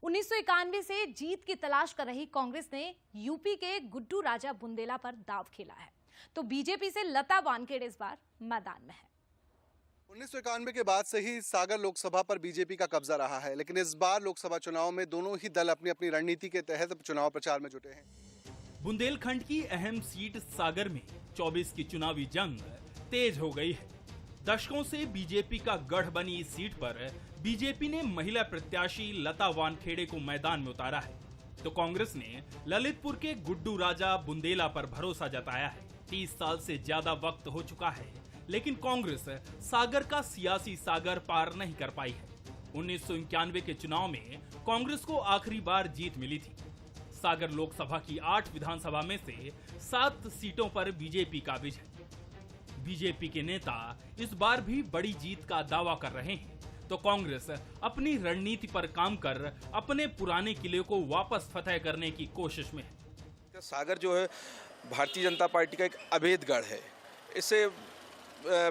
1991 से जीत की तलाश कर रही कांग्रेस ने यूपी के गुड्डू राजा बुंदेला पर दांव खेला है, तो बीजेपी से लता वानखेड़े इस बार मैदान में है। 1991 के बाद से ही सागर लोकसभा पर बीजेपी का कब्जा रहा है, लेकिन इस बार लोकसभा चुनाव में दोनों ही दल अपनी अपनी रणनीति के तहत चुनाव प्रचार में जुटे हैं। बुंदेलखंड की अहम सीट सागर में 24 की चुनावी जंग तेज हो गई है। दशकों से बीजेपी का गढ़ बनी इस सीट पर बीजेपी ने महिला प्रत्याशी लता वानखेड़े को मैदान में उतारा है, तो कांग्रेस ने ललितपुर के गुड्डू राजा बुंदेला पर भरोसा जताया है। 30 साल से ज्यादा वक्त हो चुका है, लेकिन कांग्रेस सागर का सियासी सागर पार नहीं कर पाई है। 1991 के चुनाव में कांग्रेस को आखिरी बार जीत मिली थी। सागर लोकसभा की 8 विधानसभा में से 7 सीटों पर बीजेपी काबिज है। बीजेपी के नेता इस बार भी बड़ी जीत का दावा कर रहे हैं, तो कांग्रेस अपनी रणनीति पर काम कर अपने पुराने किले को वापस फतेह करने की कोशिश में है। सागर जो है भारतीय जनता पार्टी का एक अभेद गढ़ है। इसे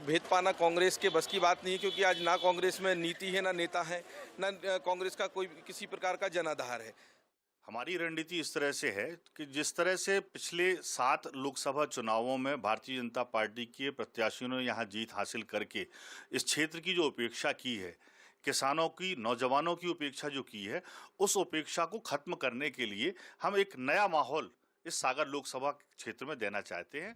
भेद पाना कांग्रेस के बस की बात नहीं है, क्योंकि आज ना कांग्रेस में नीति है, ना नेता है, ना कांग्रेस का कोई किसी प्रकार का जनाधार है। हमारी रणनीति इस तरह से है कि जिस तरह से पिछले 7 लोकसभा चुनावों में भारतीय जनता पार्टी के प्रत्याशियों ने यहाँ जीत हासिल करके इस क्षेत्र की जो उपेक्षा की है, किसानों की, नौजवानों की उपेक्षा जो की है, उस उपेक्षा को खत्म करने के लिए हम एक नया माहौल इस सागर लोकसभा क्षेत्र में देना चाहते हैं।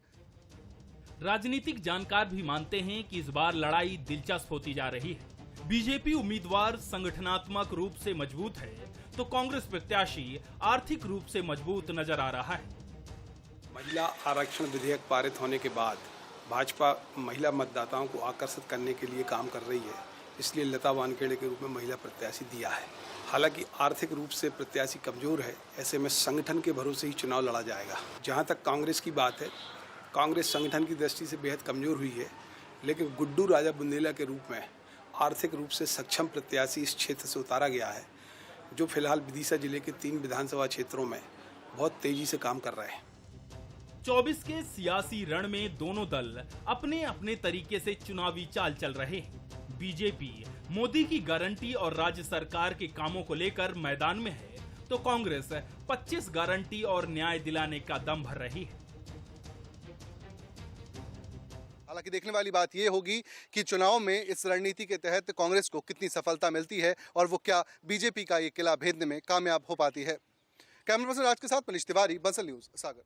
राजनीतिक जानकार भी मानते हैं कि इस बार लड़ाई दिलचस्प होती जा रही है। बीजेपी उम्मीदवार संगठनात्मक रूप से मजबूत है, तो कांग्रेस प्रत्याशी आर्थिक रूप से मजबूत नजर आ रहा है। महिला आरक्षण विधेयक पारित होने के बाद भाजपा महिला मतदाताओं को आकर्षित करने के लिए काम कर रही है, इसलिए लता वानखेड़े के रूप में महिला प्रत्याशी दिया है। हालांकि आर्थिक रूप से प्रत्याशी कमजोर है, ऐसे में संगठन के भरोसे ही चुनाव लड़ा जाएगा। जहां तक कांग्रेस की बात है, कांग्रेस संगठन की दृष्टि से बेहद कमजोर हुई है, लेकिन गुड्डू राजा बुंदेला के रूप में आर्थिक रूप से सक्षम प्रत्याशी इस क्षेत्र से उतारा गया है, जो फिलहाल विदिशा जिले के 3 विधानसभा क्षेत्रों में बहुत तेजी से काम कर रहे हैं। 24 के सियासी रण में दोनों दल अपने अपने तरीके से चुनावी चाल चल रहे हैं। बीजेपी मोदी की गारंटी और राज्य सरकार के कामों को लेकर मैदान में है, तो कांग्रेस 25 गारंटी और न्याय दिलाने का दम भर रही है। हालांकि देखने वाली बात यह होगी कि चुनाव में इस रणनीति के तहत कांग्रेस को कितनी सफलता मिलती है और वो क्या बीजेपी का ये किला भेदने में कामयाब हो पाती है। कैमरा पर्सन राज के साथ मनीष तिवारी, बंसल न्यूज, सागर।